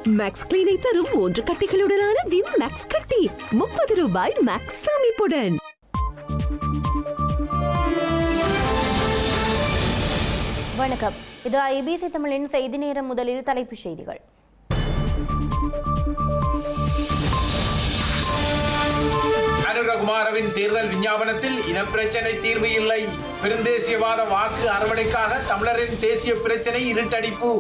Maths கிளீனை தரும் 3 கட்டிகளுடனான Vim maths கட்டி 30 ரூபாய் மேக்ஸ் அமைப்புடன். வணக்கம், இது ஐபிசி தமிழின் செய்தி நேரம். முதலில் தலைப்புச் செய்திகள். அனுரகுமாரவின் தேர்தல் விஞ்ஞாபனத்தில் இனப்பிரச்சனை தீர்வு இல்லை. பெருந்தேசியவாத வாக்கு அறுவடைக்காக தமிழரின் தேசிய பிரச்சனை இருட்டடிப்பு.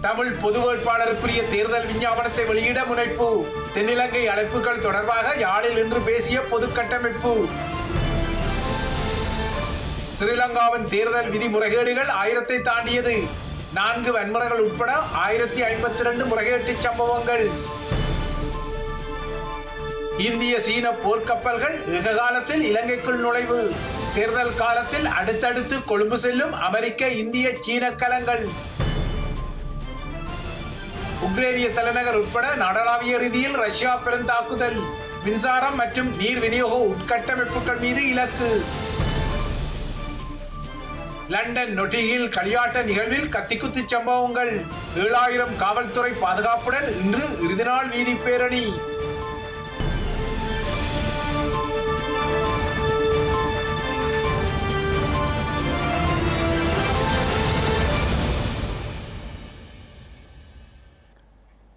தமிழ் பொது வேட்பாளருக்குரிய தேர்தல் விஞ்ஞாபனத்தை வெளியிட முனைப்பு. தென்னிலங்கை அழைப்புகள் தொடர்பாக யாழில் இன்று பேசிய பொது கட்டமைப்பு. ஸ்ரீலங்காவின் தேர்தல் விதி முறைகேடுகள் 1000 தாண்டியது. 4 வன்முறைகள் உட்பட 1052 முறைகேட்டு சம்பவங்கள். இந்திய சீன போர்க்கப்பல்கள் ஏககாலத்தில் இலங்கைக்குள் நுழைவு. தேர்தல் காலத்தில் அடுத்தடுத்து கொழும்பு செல்லும் அமெரிக்க, இந்திய, சீன கலங்கள். உக்ரைனிய தலைநகர் உட்பட நாடளாவிய ரீதியில் ரஷ்யா பெருந்தாக்குதல். மின்சாரம் மற்றும் நீர் விநியோக உட்கட்டமைப்புகள் மீது இலக்கு. லண்டன் நொட்டிஹில் களியாட்ட நிகழ்வில் கத்திக்குத்து சம்பவங்கள். 7000 காவல்துறை பாதுகாப்புடன் இன்று இறுதி நாள் வீதி பேரணி.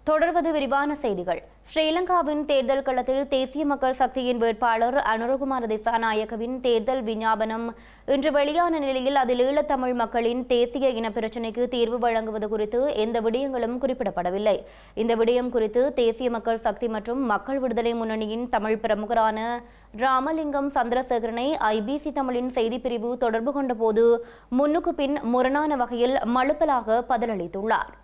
தொடர்வது விரிவான செய்திகள். ஸ்ரீலங்காவின் தேர்தல் களத்தில் தேசிய மக்கள் சக்தியின் வேட்பாளர் அனுரகுமார திசாநாயக்கவின் தேர்தல் விஞ்ஞாபனம் இன்று வெளியான நிலையில் அதில் ஈழத்தமிழ் மக்களின் தேசிய இன பிரச்சினைக்கு தீர்வு வழங்குவது குறித்து எந்த விடயங்களும் குறிப்பிடப்படவில்லை. இந்த விடயம் குறித்து தேசிய மக்கள் சக்தி மற்றும் மக்கள் விடுதலை முன்னணியின் தமிழ் பிரமுகரான ராமலிங்கம் சந்திரசேகரனை ஐபிசி தமிழின் செய்திப்பிரிவு தொடர்பு கொண்டபோது முன்னுக்கு பின் முரணான வகையில் மழுப்பலாக பதிலளித்துள்ளார்.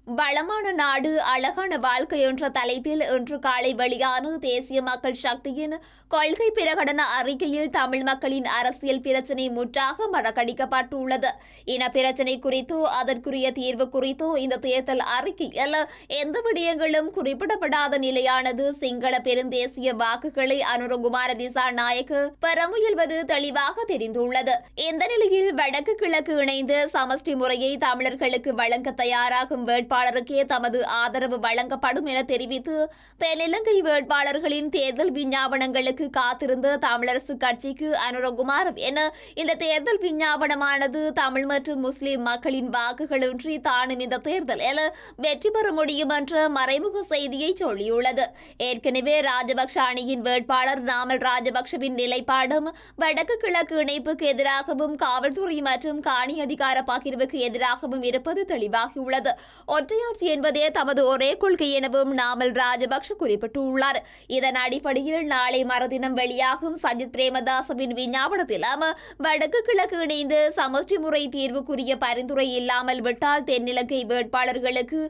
வளமான நாடு அழகான வாழ்க்கை என்ற தலைப்பில் இன்று காலை வெளியான தேசிய மக்கள் சக்தியின் கொள்கை பிரகடன அறிக்கையில் தமிழ் மக்களின் அரசியல் பிரச்சினை முற்றாக மறக்கடிக்கப்பட்டுள்ளது. இன பிரச்சினை குறித்தோ அதற்குரிய தீர்வு குறித்தோ இந்த தேர்தல் அறிக்கையில் எந்த விடயங்களும் குறிப்பிடப்படாத நிலையானது சிங்கள பெருந்தேசிய வாக்குகளை அனுரகுமார திசாநாயக்க பெற முயல்வது தெளிவாக தெரிந்துள்ளது. இந்த நிலையில் வடக்கு கிழக்கு இணைந்து சமஷ்டி முறையை தமிழர்களுக்கு வழங்க தயாராகும் வேட்பாளருக்கே தமது ஆதரவு வழங்கப்படும் என தெரிவித்து தென்னிலங்கை வேட்பாளர்களின் தேர்தல் விஞ்ஞாபனங்களுக்கு காத்திருந்த தமிழரசு கட்சிக்கு அனுரகுமார் என இந்த தேர்தல் விஞ்ஞாபனமானது தமிழ் மற்றும் முஸ்லிம் மக்களின் வாக்குகளின்றி தானும் இந்த தேர்தலில் வெற்றி பெற முடியும் என்ற மறைமுக செய்தியை சொல்லியுள்ளது. ஏற்கனவே ராஜபக்ஷ அணியின் வேட்பாளர் நாமல் ராஜபக்ஷவின் நிலைப்பாடும் வடக்கு கிழக்கு இணைப்புக்கு எதிராகவும் காவல்துறை மற்றும் காணி அதிகார பகிர்வுக்கு எதிராகவும் இருப்பது தெளிவாகியுள்ளது. ஒற்றையாட்சி என்பதே தமது ஒரே கொள்கை எனவும் நாமல் ராஜபக்ஷ குறிப்பிட்டுள்ளார். இதன் அடிப்படையில் நாளை மறுதினம் வெளியாகும் சஜித் பிரேமதாசவின் விஞ்ஞாபனத்திலும் வடக்கு கிழக்கு இணைந்து சமஷ்டி முறை தீர்வுக்குரிய பரிந்துரை இல்லாமல் விட்டால் தென்னிலங்கை வேட்பாளர்களுக்கு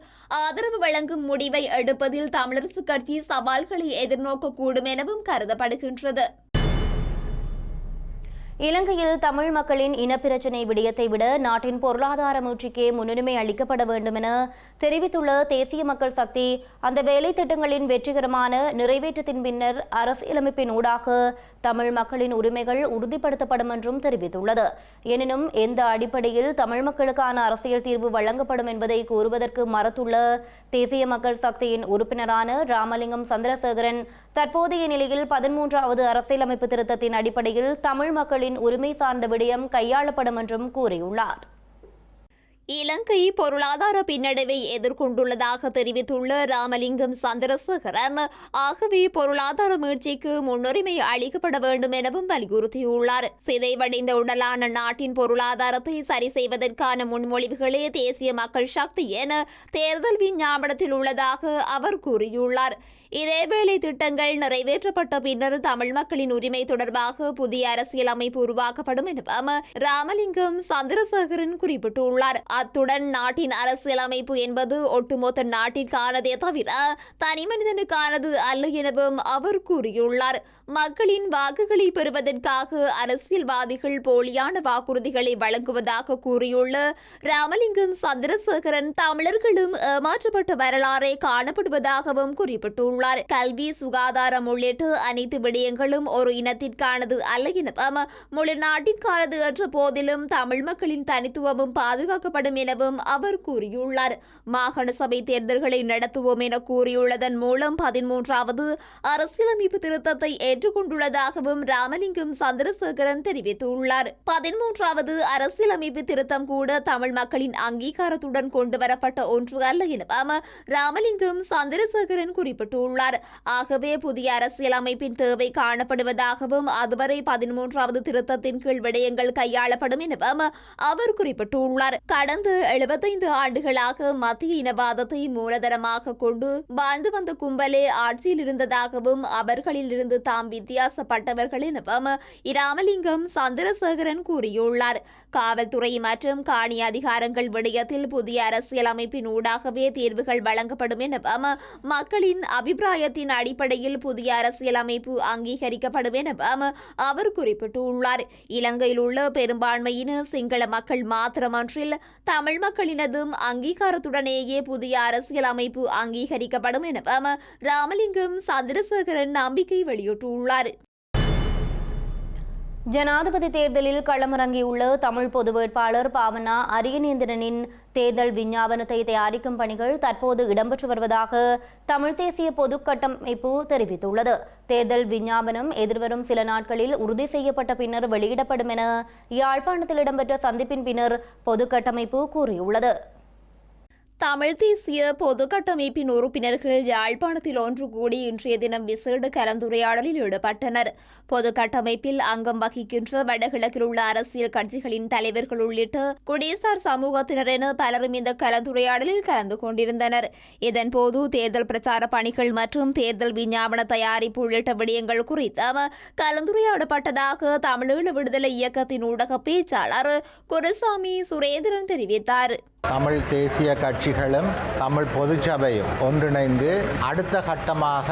ஆதரவு வழங்கும் முடிவை எடுப்பதில் தமிழரசு கட்சி சவால்களை எதிர்நோக்கக்கூடும் எனவும் கருதப்படுகின்றது. இலங்கையில் தமிழ் மக்களின் இனப்பிரச்சினை விடயத்தை விட நாட்டின் பொருளாதார மீட்சிக்கே முன்னுரிமை அளிக்கப்பட வேண்டும் என தெரிவித்துள்ள தேசிய மக்கள் சக்தி அந்த வேலை திட்டங்களின் வெற்றிகரமான நிறைவேற்றத்தின் பின்னர் அரசியலமைப்பின் ஊடாக தமிழ் மக்களின் உரிமைகள் உறுதிப்படுத்தப்படும் என்றும் தெரிவித்துள்ளது. எனினும் எந்த அடிப்படையில் தமிழ் மக்களுக்கான அரசியல் தீர்வு வழங்கப்படும் என்பதை கூறுவதற்கு மறுத்துள்ள தேசிய மக்கள் சக்தியின் உறுப்பினரான ராமலிங்கம் சந்திரசேகரன் தற்போதைய நிலையில் 13வது அரசியலமைப்பு திருத்தத்தின் அடிப்படையில் தமிழ் மக்களின் உரிமை சார்ந்த விடயம் கையாளப்படும் என்றும் கூறியுள்ளார். இலங்கை பொருளாதார பின்னடைவை எதிர்கொண்டுள்ளதாக தெரிவித்துள்ள ராமலிங்கம் சந்திரசேகரன், ஆகவே பொருளாதார மீட்சிக்கு முன்னுரிமை அளிக்கப்பட வேண்டும் எனவும் வலியுறுத்தியுள்ளார். சிதைவடைந்த உடலான நாட்டின் பொருளாதாரத்தை சரி செய்வதற்கான முன்மொழிவுகளே தேசிய மக்கள் சக்தி என தேர்தல் விஞ்ஞாபனத்தில் உள்ளதாக அவர் கூறியுள்ளார். இதேவேளை திட்டங்கள் நிறைவேற்றப்பட்ட பின்னர் தமிழ் மக்களின் உரிமை தொடர்பாக புதிய அரசியல் அமைப்பு உருவாக்கப்படும் எனவும் ராமலிங்கம் சந்திரசேகரன் குறிப்பிட்டுள்ளார். அத்துடன் நாட்டின் அரசியல் அமைப்பு என்பது ஒட்டுமொத்த நாட்டிற்கானதே தவிர தனி மனிதனுக்கானது அல்ல எனவும் அவர் கூறியுள்ளார். மக்களின் வாக்குகளை பெறுவதற்காக அரசியல்வாதிகள் போலியான வாக்குறுதிகளை வழங்குவதாக கூறியுள்ள ராமலிங்கம் சந்திரசேகரன், தமிழர்களும் ஏமாற்றப்பட்ட வரலாறை காணப்படுவதாகவும் குறிப்பிட்டுள்ளார். கல்வி, சுகாதாரம் உள்ளிட்ட அனைத்து விடயங்களும் ஒரு இனத்திற்கானது அல்ல எனவும் முழு நாட்டிற்கானது என்ற போதிலும் தமிழ் மக்களின் தனித்துவமும் பாதுகாக்கப்படும் செய்யப்படும் எனவும் அவர் கூறியுள்ளார். மாகாண சபை தேர்தல்களை நடத்துவோம் என கூறியுள்ளதன் மூலம் 13வது அரசியலமைப்பு திருத்தத்தை ஏற்றுக்கொண்டுள்ளதாகவும் ராமலிங்கம் சந்திரசேகரன் தெரிவித்துள்ளார். 13வது அரசியலமைப்பு திருத்தம் கூட தமிழ் மக்களின் அங்கீகாரத்துடன் கொண்டுவரப்பட்ட ஒன்று அல்ல எனவும் ராமலிங்கம் சந்திரசேகரன் குறிப்பிட்டுள்ளார். ஆகவே புதிய அரசியலமைப்பின் தேவை காணப்படுவதாகவும் அதுவரை 13வது திருத்தத்தின் கீழ் விடயங்கள் கையாளப்படும் எனவும் அவர் குறிப்பிட்டுள்ளார். கடந்த 75 ஆண்டுகளாக மத்திய இனவாதத்தை மூலதனமாக கொண்டு வாழ்ந்து வந்த கும்பலே ஆட்சியில் இருந்ததாகவும் அவர்களில் இருந்து தாம் வித்தியாசப்பட்டவர்கள் எனவும் ராமலிங்கம் சந்திரசேகரன் கூறியுள்ளார். காவல்துறை மற்றும் காணி அதிகாரங்கள் விடயத்தில் புதிய அரசியலமைப்பின் ஊடாகவே தீர்வுகள் வழங்கப்படும் எனவும் மக்களின் அபிப்பிராயத்தின் அடிப்படையில் புதிய அரசியலமைப்பு அங்கீகரிக்கப்படும் எனவும் அவர் குறிப்பிட்டுள்ளார். இலங்கையில் உள்ள பெரும்பான்மையின சிங்கள மக்கள் மாத்திரமன்றில் தமிழ் மக்களினதும் அங்கீகாரத்துடனேயே புதிய அரசியலமைப்பு அங்கீகரிக்கப்படும் எனவும் ராமலிங்கம் சந்திரசேகரன் நம்பிக்கை வெளியிட்டுள்ளார். ஜனாதிபதி தேர்தலில் களமிறங்கியுள்ள தமிழ் பொது வேட்பாளர் பாவனா அரியநேந்திரனின் தேர்தல் விஞ்ஞாபனத்தை தயாரிக்கும் பணிகள் தற்போது இடம்பெற்று வருவதாக தமிழ் தேசிய பொது கட்டமைப்பு தெரிவித்துள்ளது. தேர்தல் விஞ்ஞாபனம் எதிர்வரும் சில நாட்களில் உறுதி செய்யப்பட்ட பின்னர் வெளியிடப்படும் என யாழ்ப்பாணத்தில் இடம்பெற்ற சந்திப்பின் பின்னர் பொது கட்டமைப்பு கூறியுள்ளது. தமிழ் தேசிய பொது கட்டமைப்பின் உறுப்பினர்கள் யாழ்ப்பாணத்தில் ஒன்று கூடி இன்றைய தினம் விசேட கலந்துரையாடலில் ஈடுபட்டனர். பொது கட்டமைப்பில் அங்கம் வகிக்கின்ற வடகிழக்கில் உள்ள அரசியல் கட்சிகளின் தலைவர்கள் உள்ளிட்ட குடிசார் சமூகத்தினர் என பலரும் இந்த கலந்துரையாடலில் கலந்து கொண்டிருந்தனர். இதன்போது தேர்தல் பிரச்சார பணிகள் மற்றும் தேர்தல் விஞ்ஞாபன தயாரிப்பு உள்ளிட்ட விடயங்கள் குறித்து கலந்துரையாடப்பட்டதாக தமிழீழ விடுதலை இயக்கத்தின் ஊடக பேச்சாளர் குருசாமி சுரேந்திரன் தெரிவித்தார். தமிழ் தேசிய கட்சிகளும் தமிழ் பொதுச்சபையும் ஒன்றிணைந்து அடுத்த கட்டமாக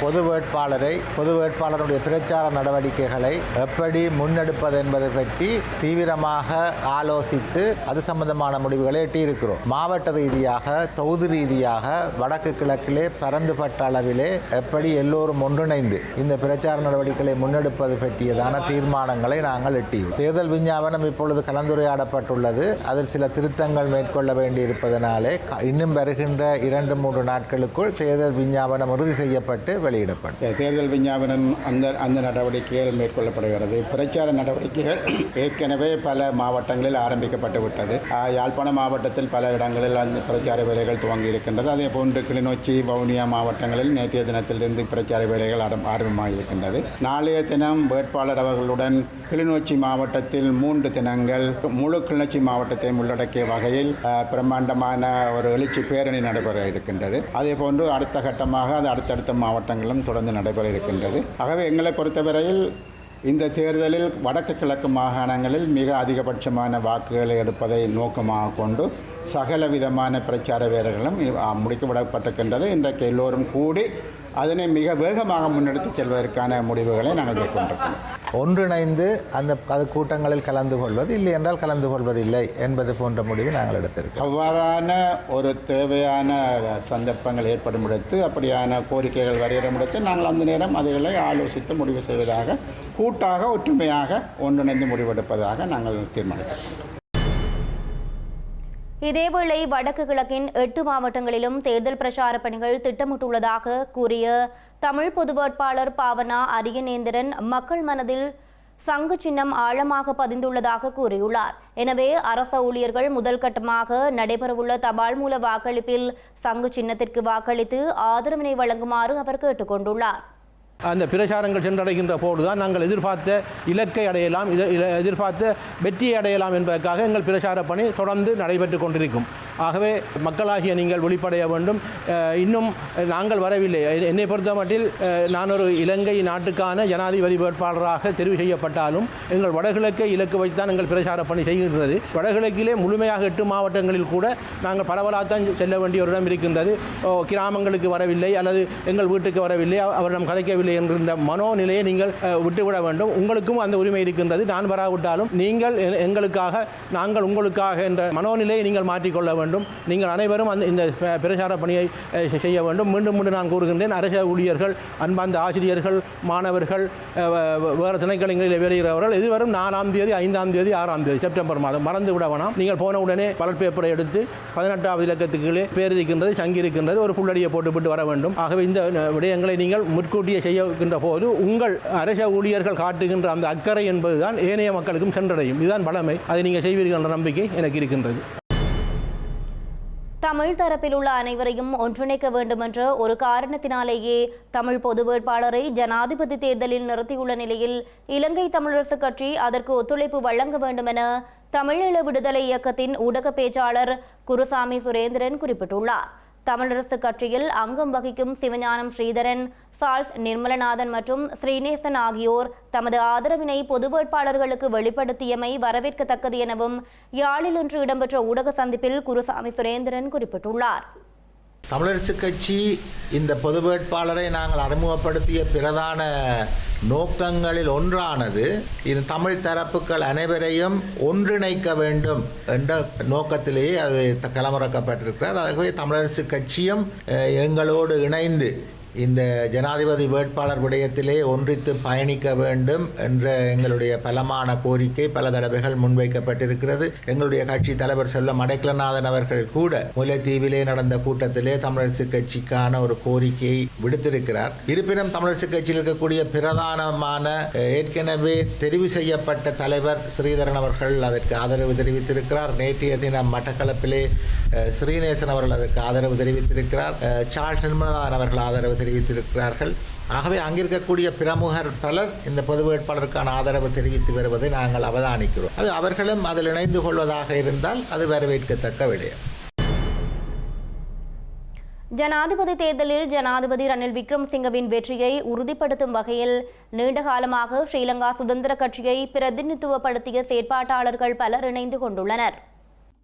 பொது வேட்பாளருடைய பிரச்சார நடவடிக்கைகளை எப்படி முன்னெடுப்பது என்பதை பற்றி தீவிரமாக ஆலோசித்து அது சம்பந்தமான முடிவுகளை எட்டியிருக்கிறோம். மாவட்ட ரீதியாக, தொகுதி ரீதியாக, வடக்கு கிழக்கிலே பரந்துபட்ட அளவிலே எப்படி எல்லோரும் ஒன்றிணைந்து இந்த பிரச்சார நடவடிக்கைகளை முன்னெடுப்பது பற்றியதான தீர்மானங்களை நாங்கள் எட்டியோம். தேர்தல் விஞ்ஞாபனம் இப்பொழுது கலந்துரையாடப்பட்டுள்ளது. அதில் சில திருத்தங்கள் கொள்ள வேண்டியிருப்பதனாலே இன்னும் வருகின்ற 2-3 நாட்களுக்குள் தேர்தல் விஞ்ஞாபனம் உறுதி செய்யப்பட்டு வெளியிடப்படும். தேர்தல் விஞ்ஞாபனம் அந்த நடவடிக்கைகள் மேற்கொள்ளப்படுகிறது. பிரச்சார நடவடிக்கைகள் ஏற்கனவே பல மாவட்டங்களில் ஆரம்பிக்கப்பட்டு விட்டது. யாழ்ப்பாண மாவட்டத்தில் பல இடங்களில் அந்த பிரச்சார வேலைகள் துவங்கி இருக்கின்றது. அதே போன்று கிளிநொச்சி, வவுனியா மாவட்டங்களில் நேற்றைய தினத்திலிருந்து பிரச்சார வேலைகள் ஆரம்பமாக இருக்கின்றது. நாளைய தினம் வேட்பாளர் அவர்களுடன் கிளிநொச்சி மாவட்டத்தில் 3 தினங்கள் முழு கிளிநொச்சி மாவட்டத்தையும் உள்ளடக்கிய வகையில் பிரம்மாண்டமான ஒரு எழுச்சி பேரணி நடைபெற இருக்கின்றது. அதே போன்று அடுத்த கட்டமாக அது அடுத்தடுத்த மாவட்டங்களிலும் தொடர்ந்து நடைபெற இருக்கின்றது. ஆகவே எங்களை பொறுத்தவரையில் இந்த தேர்தலில் வடக்கு கிழக்கு மாகாணங்களில் மிக அதிகபட்சமான வாக்குகளை எடுப்பதை நோக்கமாக கொண்டு சகல விதமான பிரச்சார வேலைகளும் முடிக்கப்பட்டிருக்கின்றது. இன்றைக்கு எல்லோரும் கூடி அதனை மிக வேகமாக முன்னெடுத்து செல்வதற்கான முடிவுகளை நாங்கள் மேற்கொண்டிருக்கிறோம். ஒன்றிணைந்து அது கூட்டங்களில் கலந்து கொள்வது, இல்லை என்றால் கலந்து கொள்வதில்லை என்பது போன்ற முடிவு நாங்கள் எடுத்திருக்கிறோம். அவ்வாறான ஒரு தேவையான சந்தர்ப்பங்கள் ஏற்படும் இடத்து, அப்படியான கோரிக்கைகள் வருகிற இடத்து நாங்கள் அந்த நேரம் அதைகளை ஆலோசித்து முடிவு செய்வதாக, கூட்டாக ஒற்றுமையாக ஒன்றிணைந்து முடிவெடுப்பதாக நாங்கள் தீர்மானித்தோம். இதேவேளை வடக்கு கிழக்கின் 8 மாவட்டங்களிலும் தேர்தல் பிரச்சார பணிகள் திட்டமிட்டுள்ளதாக கூறிய தமிழ் பொது வேட்பாளர் பாவனா அரியநேந்திரன் மக்கள் மனதில் சங்கு சின்னம் ஆழமாக பதிந்துள்ளதாக கூறியுள்ளார். எனவே அரச ஊழியர்கள் முதல் கட்டமாக நடைபெறவுள்ள தபால் மூல வாக்களிப்பில் சங்கு சின்னத்திற்கு வாக்களித்து ஆதரவினை வழங்குமாறு அவர் கேட்டுக்கொண்டுள்ளார். அந்த பிரச்சாரங்கள் சென்றடைகின்ற போதுதான் நாங்கள் எதிர்பார்த்த இலக்கை அடையலாம், எதிர்பார்த்த வெற்றியை அடையலாம் என்பதற்காக எங்கள் பிரச்சார பணி தொடர்ந்து நடைபெற்று கொண்டிருக்கும். ஆகவே மக்களாகிய நீங்கள் வெளிப்படைய வேண்டும். இன்னும் நாங்கள் வரவில்லை. என்னை பொறுத்த மட்டில் நான் ஒரு இலங்கை நாட்டுக்கான ஜனாதிபதி வேட்பாளராக தெரிவு செய்யப்பட்டாலும் எங்கள் வடகிழக்கை இலக்கு வைத்துதான் எங்கள் பிரச்சார பணி செய்கின்றது. வடகிழக்கிலே முழுமையாக 8 மாவட்டங்களில் கூட நாங்கள் பரவலாகத்தான் செல்ல வேண்டிய ஒரு இடம் இருக்கின்றது. கிராமங்களுக்கு வரவில்லை அல்லது எங்கள் வீட்டுக்கு வரவில்லை, அவரிடம் கதைக்கவில்லை என்கின்ற மனோநிலையை நீங்கள் விட்டுவிட வேண்டும். உங்களுக்கும் அந்த உரிமை இருக்கின்றது. நான் வராவிட்டாலும் நீங்கள் எங்களுக்காக, நாங்கள் உங்களுக்காக என்ற மனோநிலையை நீங்கள் மாற்றிக்கொள்ள வேண்டும். வேண்டும். நீங்கள் அனைவரும் இந்த பிரச்சார பணியை செய்ய வேண்டும். மீண்டும் மீண்டும் நான் கூறுகின்றேன், அரச ஊழியர்கள், அன்பார்ந்த ஆசிரியர்கள், மாணவர்கள், வேறு திணைக்களங்களில் வெளியிடுகிறவர்கள் இதுவரும் 4ஆம் தேதி, 5ஆம் தேதி, 6ஆம் தேதி செப்டம்பர் மாதம் மறந்து விட வேணாம். நீங்கள் போன உடனே பலர் பேப்பரை எடுத்து 18வது இலக்கத்துக்குள்ளே பேர் இருக்கின்றது, சங்கி இருக்கின்றது, ஒரு புள்ளடியை போட்டுவிட்டு வர வேண்டும். ஆகவே இந்த விடயங்களை நீங்கள் முற்கூட்டியே செய்கின்ற போது உங்கள் அரச ஊழியர்கள் காட்டுகின்ற அந்த அக்கறை என்பதுதான் ஏனைய மக்களுக்கும் சென்றடையும். இதுதான் பலமை. அதை நீங்கள் செய்வீர்கள் என்ற நம்பிக்கை எனக்கு இருக்கின்றது. தமிழ் தரப்பில் உள்ள அனைவரையும் ஒன்றிணைக்க வேண்டும் என்ற ஒரு காரணத்தினாலேயே தமிழ் பொது வேட்பாளரை ஜனாதிபதி தேர்தலில் நிறுத்தியுள்ள நிலையில் இலங்கை தமிழரசுக் கட்சி அதற்கு ஒத்துழைப்பு வழங்க வேண்டும் என தமிழீழ விடுதலை இயக்கத்தின் ஊடக பேச்சாளர் குருசாமி சுரேந்திரன் குறிப்பிட்டுள்ளார். தமிழரசுக் கட்சியில் அங்கம் வகிக்கும் சிவஞானம் ஸ்ரீதரன், சார்ல்ஸ் நிர்மலநாதன் மற்றும் ஸ்ரீநேசன் ஆகியோர் தமது ஆதரவினை பொது வேட்பாளர்களுக்கு வெளிப்படுத்தியமை வரவேற்கத்தக்கது எனவும் யாழில் இன்று இடம்பெற்ற ஊடக சந்திப்பில் குருசாமி சுரேந்திரன் குறிப்பிட்டுள்ளார். தமிழரசுக் கட்சி இந்த பொது வேட்பாளரை நாங்கள் அறிமுகப்படுத்திய பிரதான நோக்கங்களில் ஒன்றானது இந்த தமிழ் தரப்புகள் அனைவரையும் ஒன்றிணைக்க வேண்டும் என்ற நோக்கத்திலேயே அது களமிறக்கப்பட்டிருக்கிறார். ஆகவே தமிழரசுக் கட்சியும் எங்களோடு இணைந்து இந்த ஜனாதிபதி வேட்பாளர் விடயத்திலே ஒன்றித்து பயணிக்க வேண்டும் என்ற எங்களுடைய பலமான கோரிக்கை பல தடவைகள் முன்வைக்கப்பட்டிருக்கிறது. எங்களுடைய கட்சி தலைவர் செல்வம் அடைக்கலநாதன் அவர்கள் கூட முல்லைத்தீவிலே நடந்த கூட்டத்திலே தமிழரசுக் கட்சிக்கான ஒரு கோரிக்கையை விடுத்திருக்கிறார். இருப்பினும் தமிழரசுக் கட்சியில் இருக்கக்கூடிய பிரதானமான ஏற்கனவே தெரிவு செய்யப்பட்ட தலைவர் ஸ்ரீதரன் அவர்கள் அதற்கு ஆதரவு தெரிவித்திருக்கிறார். நேற்றைய தினம் மட்டக்களப்பிலே ஸ்ரீநேசன் அவர்கள் அதற்கு ஆதரவு தெரிவித்திருக்கிறார். சார்ல்ஸ் நிர்மலநாதன் அவர்கள் ஆதரவு தெரிவித்திருக்கிறார்கள். ஆகவே அங்கிருக்கக்கூடிய பிரமுகர் பலர் இந்த பொது வேட்பாளருக்கான ஆதரவு தெரிவித்து வருவதை நாங்கள் அவதானிக்கிறோம். அது அவர்களும் அதில் இணைந்து கொள்வதாக இருந்தால் அது வரவேற்கத்தக்க விடயம். ஜனாதிபதி தேர்தலில் ஜனாதிபதி ரணில் விக்ரமசிங்கவின் வெற்றியை உறுதிப்படுத்தும் வகையில் நீண்ட காலமாக ஸ்ரீலங்கா சுதந்திர கட்சியை பிரதிநிதித்துவப்படுத்திய செயற்பாட்டாளர்கள் பலர் இணைந்து கொண்டுள்ளனர்.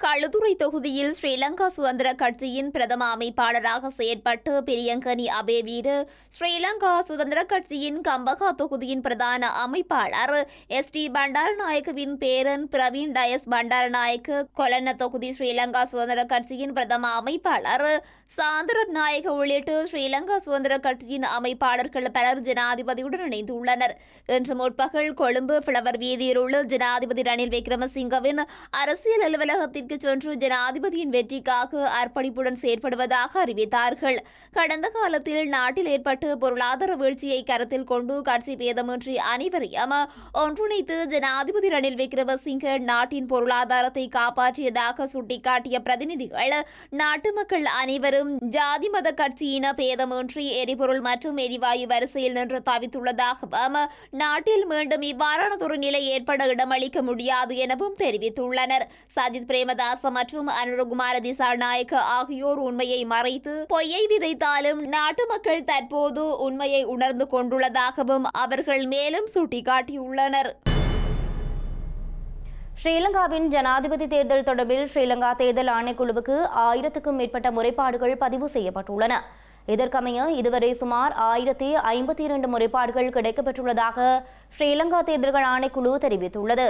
களுதுறை தொகுதியில் ஸ்ரீலங்கா சுதந்திர கட்சியின் பிரதம அமைப்பாளராக செயற்பட்டு பிரியங்கனி அபேவீர, ஸ்ரீலங்கா சுதந்திர கட்சியின் கம்பகா தொகுதியின் பிரதான அமைப்பாளர் ST பண்டாரநாயக்கவின் பேரன் பிரவீன் டயஸ் பண்டாரநாயக்க, கொலன்ன தொகுதி ஸ்ரீலங்கா சுதந்திர கட்சியின் பிரதம அமைப்பாளர் சாந்தரத் நாயக உள்ளிட்ட ஸ்ரீலங்கா சுதந்திர கட்சியின் அமைப்பாளர்கள் பலர் ஜனாதிபதியுடன் இணைந்துள்ளனர். இன்று முற்பகல் கொழும்பு பிளவர் வீதியில் உள்ள ஜனாதிபதி ரணில் விக்ரமசிங்கவின் அரசியல் அலுவலகத்திற்கு சென்று ஜனாதிபதியின் வெற்றிக்காக அர்ப்பணிப்புடன் செயற்படுவதாக அறிவித்தார்கள். கடந்த காலத்தில் நாட்டில் ஏற்பட்ட பொருளாதார வீழ்ச்சியை கருத்தில் கொண்டு கட்சி பேதமின்றி அனைவரையும் ஒன்றிணைத்து ஜனாதிபதி ரணில் விக்ரமசிங்க நாட்டின் பொருளாதாரத்தை காப்பாற்றியதாக சுட்டிக்காட்டிய பிரதிநிதிகள் நாட்டு மக்கள் அனைவரும் ஜாதி மத கட்சியின பேதமின்றி எரிபொருள் மற்றும் எரிவாயு வரிசையில் நின்று தவித்துள்ளதாகவும் நாட்டில் மீண்டும் இவ்வாறானதொரு நிலை ஏற்பட இடமளிக்க முடியாது எனவும் தெரிவித்துள்ளனர். சஜித் பிரேமதாச மற்றும் அனுரகுமார திசாநாயக்க ஆகியோர் உண்மையை மறைத்து பொய்யை விதைத்தாலும் நாட்டு மக்கள் தற்போது உண்மையை உணர்ந்து கொண்டுள்ளதாகவும் அவர்கள் மேலும் சுட்டிக்காட்டியுள்ளனர். ஸ்ரீலங்காவின் ஜனாதிபதி தேர்தல் தொடர்பில் ஸ்ரீலங்கா தேர்தல் ஆணைக்குழுவுக்கு 1000க்கும் மேற்பட்ட முறைப்பாடுகள் பதிவு செய்யப்பட்டுள்ளன. இதற்கமைய இதுவரை சுமார் 1052 முறைப்பாடுகள் கிடைக்கப்பெற்றுள்ளதாக ஸ்ரீலங்கா தேர்தல்கள் ஆணைக்குழு தெரிவித்துள்ளது.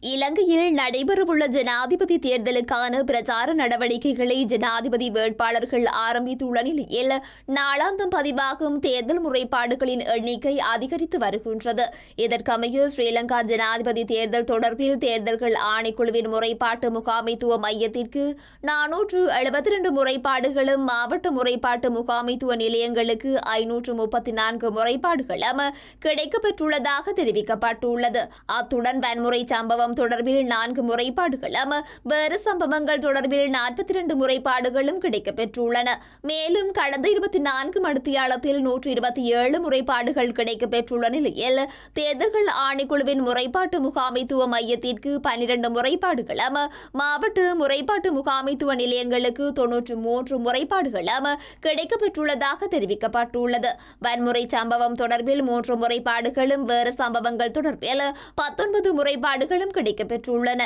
இலங்கையில் நடைபெறவுள்ள ஜனாதிபதி தேர்தலுக்கான பிரச்சார நடவடிக்கைகளை ஜனாதிபதி வேட்பாளர்கள் ஆரம்பித்துள்ள நிலையில் நாளாந்தம் பதிவாகும் தேர்தல் முறைப்பாடுகளின் எண்ணிக்கை அதிகரித்து வருகின்றது. இதற்கமைய ஸ்ரீலங்கா ஜனாதிபதி தேர்தல் தொடர்பில் தேர்தல்கள் ஆணைக்குழுவின் முறைப்பாட்டு முகாமைத்துவ மையத்திற்கு 472 முறைப்பாடுகளும், மாவட்ட முறைப்பாட்டு முகாமைத்துவ நிலையங்களுக்கு 534 முறைப்பாடுகளும் கிடைக்கப்பெற்றுள்ளதாக தெரிவிக்கப்பட்டுள்ளது. அத்துடன் வன்முறை சம்பவம் தொடர்பில் 4 முறைப்பாடுகளும், வேறு சம்பவங்கள் தொடர்பில் 42 முறைப்பாடுகளும் கிடைக்கப்பெற்றுள்ளன. மேலும் கடந்த 24 மணித்தியாலத்தில் 127 முறைப்பாடுகள் கிடைக்கப்பெற்றுள்ள நிலையில் தேர்தல்கள் ஆணைக்குழுவின் முறைப்பாட்டு முகாமைத்துவ மையத்திற்கு 12 முறைப்பாடுகளும், மாவட்ட முறைப்பாட்டு முகாமைத்துவ நிலையங்களுக்கு 93 முறைப்பாடுகளும் கிடைக்கப்பெற்றுள்ளதாக தெரிவிக்கப்பட்டுள்ளது. வன்முறை சம்பவம் தொடர்பில் 3 முறைப்பாடுகளும், வேறு சம்பவங்கள் தொடர்பில் 19 முறைப்பாடுகளும் கிடைக்கப்பெற்றுள்ளன.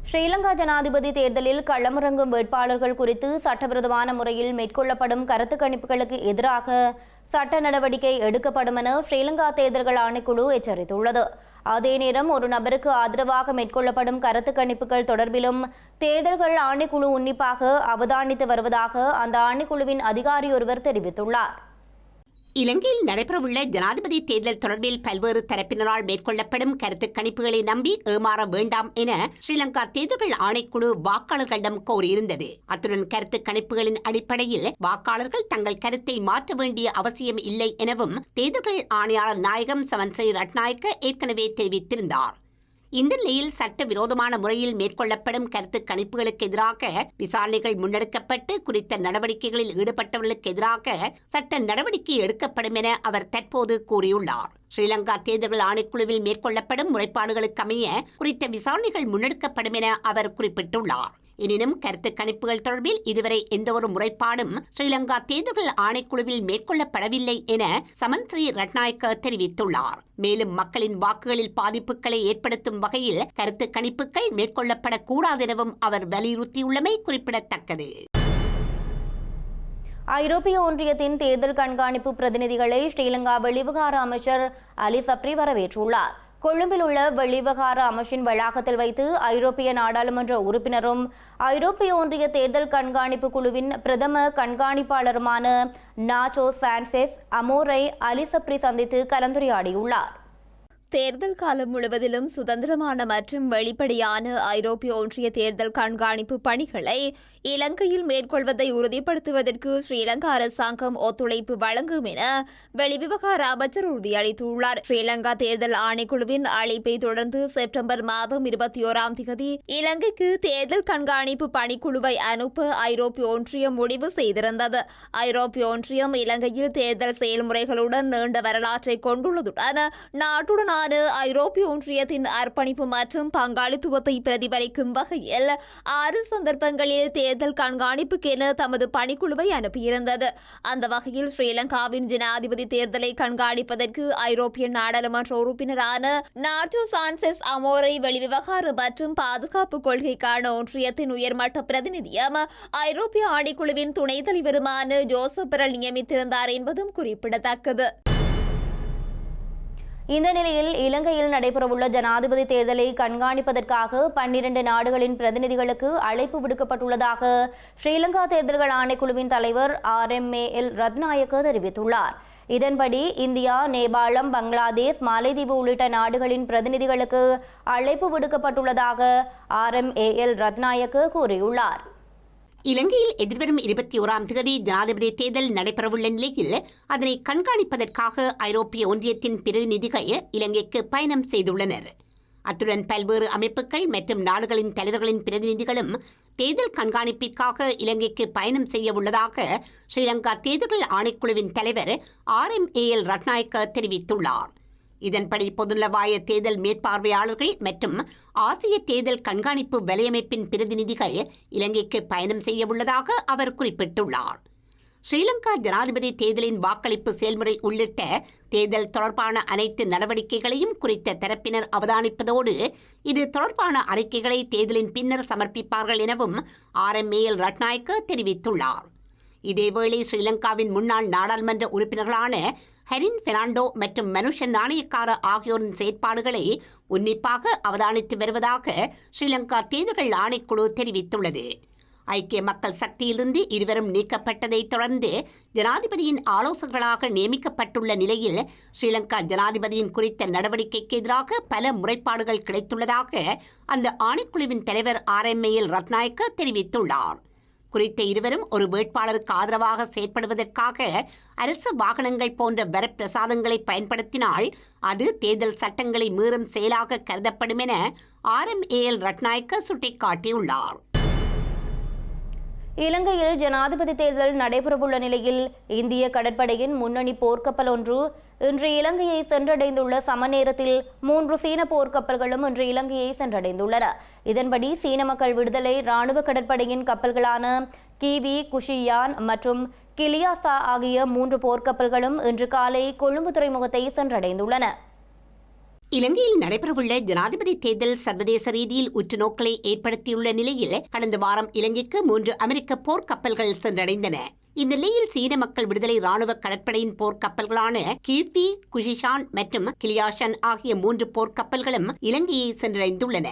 ஸ்ரீலங்கா ஜனாதிபதி தேர்தலில் களமிறங்கும் வேட்பாளர்கள் குறித்து சட்டவிரோதமான முறையில் மேற்கொள்ளப்படும் கருத்து கணிப்புகளுக்கு எதிராக சட்ட நடவடிக்கை எடுக்கப்படும் என ஸ்ரீலங்கா தேர்தல்கள் ஆணைக்குழு எச்சரித்துள்ளது. அதே நேரம் ஒரு நபருக்கு ஆதரவாக மேற்கொள்ளப்படும் கருத்து கணிப்புகள் தொடர்பிலும் தேர்தல்கள் ஆணைக்குழு உன்னிப்பாக அவதானித்து வருவதாக அந்த ஆணைக்குழுவின் அதிகாரி ஒருவர் தெரிவித்துள்ளார். இலங்கையில் நடைபெறவுள்ள ஜனாதிபதி தேர்தல் தொடர்பில் பல்வேறு தரப்பினரால் மேற்கொள்ளப்படும் கருத்து கணிப்புகளை நம்பி ஏமாற வேண்டாம் என ஸ்ரீலங்கா தேர்தல்கள் ஆணைக்குழு வாக்காளர்களிடம் கோரியிருந்தது. அத்துடன் கருத்து கணிப்புகளின் அடிப்படையில் வாக்காளர்கள் தங்கள் கருத்தை மாற்ற வேண்டிய அவசியம் இல்லை எனவும் தேர்தல்கள் ஆணையாளர் நாயகம் சமன் ஸ்ரீ ரட்நாயக்க ஏற்கனவே தெரிவித்திருந்தார். இந்த நிலையில் சட்டவிரோதமான முறையில் மேற்கொள்ளப்படும் கருத்து கணிப்புகளுக்கு எதிராக விசாரணைகள் முன்னெடுக்கப்பட்டு குறித்த நடவடிக்கைகளில் ஈடுபட்டவர்களுக்கு எதிராக சட்ட நடவடிக்கை எடுக்கப்படும் என அவர் தற்போது கூறியுள்ளார். ஸ்ரீலங்கா தேர்தல்கள் ஆணைக்குழுவில் மேற்கொள்ளப்படும் முறைப்பாடுகளுக்கு அமைய குறித்த விசாரணைகள் முன்னெடுக்கப்படும் என அவர் குறிப்பிட்டுள்ளார். எனினும் கருத்து கணிப்புகள் தொடர்பில் இதுவரை எந்தவொரு முறைப்பாடும் ஸ்ரீலங்கா தேர்தல்கள் ஆணைக்குழுவில் மேற்கொள்ளப்படவில்லை என சமன் ஸ்ரீ ரட்நாயக்க தெரிவித்துள்ளார். மேலும் மக்களின் வாக்குகளில் பாதிப்புகளை ஏற்படுத்தும் வகையில் கருத்து கணிப்புகள் மேற்கொள்ளப்படக்கூடாது எனவும் அவர் வலியுறுத்தியுள்ளமை குறிப்பிடத்தக்கது. ஐரோப்பிய ஒன்றியத்தின் தேர்தல் கண்காணிப்பு பிரதிநிதிகளை ஸ்ரீலங்கா வெளிவிவகார அமைச்சர் அலி சப்ரி வரவேற்றுள்ளார். கொழும்பில் உள்ள வெளிவிவகார அமைச்சின் வளாகத்தில் வைத்து ஐரோப்பிய நாடாளுமன்ற உறுப்பினரும் ஐரோப்பிய ஒன்றிய தேர்தல் கண்காணிப்பு குழுவின் பிரதம கண்காணிப்பாளருமான நாச்சோ சான்செஸ் அமோரை அலி சப்ரி சந்தித்து கலந்துரையாடியுள்ளார். தேர்தல் காலம் முழுவதிலும் சுதந்திரமான மற்றும் வெளிப்படையான ஐரோப்பிய ஒன்றிய தேர்தல் கண்காணிப்பு பணிகளை இலங்கையில் மேற்கொள்வதை உறுதிப்படுத்துவதற்கு ஸ்ரீலங்கா அரசாங்கம் ஒத்துழைப்பு வழங்கும் என வெளிவிவகார அமைச்சர் உறுதியளித்துள்ளார். ஸ்ரீலங்கா தேர்தல் ஆணைக்குழுவின் அழைப்பை தொடர்ந்து செப்டம்பர் மாதம் 21ஆம் தேதி இலங்கைக்கு தேர்தல் கண்காணிப்பு பணிக்குழுவை அனுப்ப ஐரோப்பிய ஒன்றியம் முடிவு செய்திருந்தது. ஐரோப்பிய ஒன்றியம் இலங்கையில் தேர்தல் செயல்முறைகளுடன் நீண்ட வரலாற்றை கொண்டுள்ளதுடன் நாட்டுடனான ஐரோப்பிய ஒன்றியத்தின் அர்ப்பணிப்பு மற்றும் பங்காளித்துவத்தை பிரதிபலிக்கும் வகையில் 6 சந்தர்ப்பங்களில் தேர்தல் கண்காணிப்புக்கென தமது பணிக்குழுவை அனுப்பியிருந்தது. அந்த வகையில் ஸ்ரீலங்காவின் ஜனாதிபதி தேர்தலை கண்காணிப்பதற்கு ஐரோப்பிய நாடாளுமன்ற உறுப்பினரான நாச்சோ சான்செஸ் அமோரை வெளிவிவகார மற்றும் பாதுகாப்பு கொள்கைக்கான ஒன்றியத்தின் உயர்மட்ட பிரதிநிதியும் ஐரோப்பிய ஆணைக்குழுவின் துணைத் தலைவருமான ஜோசப் பெரல் நியமித்திருந்தார் என்பதும் குறிப்பிடத்தக்கது. இந்த நிலையில் இலங்கையில் நடைபெறவுள்ள ஜனாதிபதி தேர்தலை கண்காணிப்பதற்காக 12 நாடுகளின் பிரதிநிதிகளுக்கு அழைப்பு விடுக்கப்பட்டுள்ளதாக ஸ்ரீலங்கா தேர்தல்கள் ஆணைக்குழுவின் தலைவர் RMAL ரத்நாயக்க தெரிவித்துள்ளார். இதன்படி இந்தியா, நேபாளம், பங்களாதேஷ், மாலைதீவு உள்ளிட்ட நாடுகளின் பிரதிநிதிகளுக்கு அழைப்பு விடுக்கப்பட்டுள்ளதாக RMAL ரத்நாயக்க கூறியுள்ளார். இலங்கையில் எதிர்வரும் 21ஆம் தேதி ஜனாதிபதி தேர்தல் நடைபெறவுள்ள நிலையில் அதனை கண்காணிப்பதற்காக ஐரோப்பிய ஒன்றியத்தின் பிரதிநிதிகள் இலங்கைக்கு பயணம் செய்துள்ளனர். அத்துடன் பல்வேறு அமைப்புகள் மற்றும் நாடுகளின் தலைவர்களின் பிரதிநிதிகளும் தேர்தல் கண்காணிப்பிற்காக இலங்கைக்கு பயணம் செய்ய உள்ளதாக ஸ்ரீலங்கா தேர்தல்கள் ஆணைக்குழுவின் தலைவர் RMAL ரட்நாயக்க தெரிவித்துள்ளார். இதன்படி பொதுநலவாய தேர்தல் மேற்பார்வையாளர்கள் மற்றும் ஆசிய தேர்தல் கண்காணிப்பு வலையமைப்பின் பிரதிநிதிகள் இலங்கைக்கு பயணம் செய்ய உள்ளதாக அவர் குறிப்பிட்டுள்ளார். ஸ்ரீலங்கா ஜனாதிபதி தேர்தலின் வாக்களிப்பு செயல்முறை உள்ளிட்ட தேர்தல் தொடர்பான அனைத்து நடவடிக்கைகளையும் குறித்த தரப்பினர் அவதானிப்பதோடு இது தொடர்பான அறிக்கைகளை தேர்தலின் பின்னர் சமர்ப்பிப்பார்கள் எனவும் RMAL ரட்நாயக்க தெரிவித்துள்ளார். இதேவேளை ஸ்ரீலங்காவின் முன்னாள் நாடாளுமன்ற உறுப்பினர்களான ஹெரின் பெர்னாண்டோ மற்றும் மனுஷன் நாணயக்கார ஆகியோரின் செயற்பாடுகளை உன்னிப்பாக அவதானித்து வருவதாக ஸ்ரீலங்கா தேர்தல்கள் ஆணைக்குழு தெரிவித்துள்ளது. ஐக்கிய மக்கள் சக்தியிலிருந்து இருவரும் நீக்கப்பட்டதைத் தொடர்ந்து ஜனாதிபதியின் ஆலோசகர்களாக நியமிக்கப்பட்டுள்ள நிலையில் ஸ்ரீலங்கா ஜனாதிபதியின் குறித்த நடவடிக்கைக்கு எதிராக பல முறைப்பாடுகள் கிடைத்துள்ளதாக அந்த ஆணைக்குழுவின் தலைவர் RMAL ரட்நாயக்க தெரிவித்துள்ளார். குறித்த இருவரும் ஒரு வேட்பாளருக்கு ஆதரவாக செயற்படுவதற்காக அரசு வாகனங்கள் போன்ற வரப்பிரசாதங்களை பயன்படுத்தினால் அது தேர்தல் சட்டங்களை மீறும் செயலாக கருதப்படும் என RMAL ரட்நாயக்க சுட்டிக்காட்டியுள்ளார். இலங்கையில் ஜனாதிபதி தேர்தல் நடைபெறவுள்ள நிலையில் இந்திய கடற்படையின் முன்னணி போர்க்கப்பல் ஒன்று இன்று இலங்கையை சென்றடைந்துள்ள சம நேரத்தில் 3 சீன போர்க்கப்பல்களும் இன்று இலங்கையை சென்றடைந்துள்ளன. இதன்படி சீன மக்கள் விடுதலை இராணுவ கடற்படையின் கப்பல்களான கிவி, குஷியான் மற்றும் கிலியாசா ஆகிய 3 போர்க்கப்பல்களும் இன்று காலை கொழும்பு துறைமுகத்தை சென்றடைந்துள்ளன. இலங்கையில் நடைபெறவுள்ள ஜனாதிபதி தேர்தல் சர்வதேச ரீதியில் உற்றுநோக்கலை ஏற்படுத்தியுள்ள நிலையில் கடந்த வாரம் இலங்கைக்கு 3 அமெரிக்க போர்க்கப்பல்கள் சென்றடைந்தன. இந்நிலையில் சீன மக்கள் விடுதலை ராணுவ கடற்படையின் போர்க்கப்பல்களான கிபி, குஷிஷான் மற்றும் கிளியாஷன் ஆகிய 3 போர்க்கப்பல்களும் இலங்கையை சென்றடைந்துள்ளன.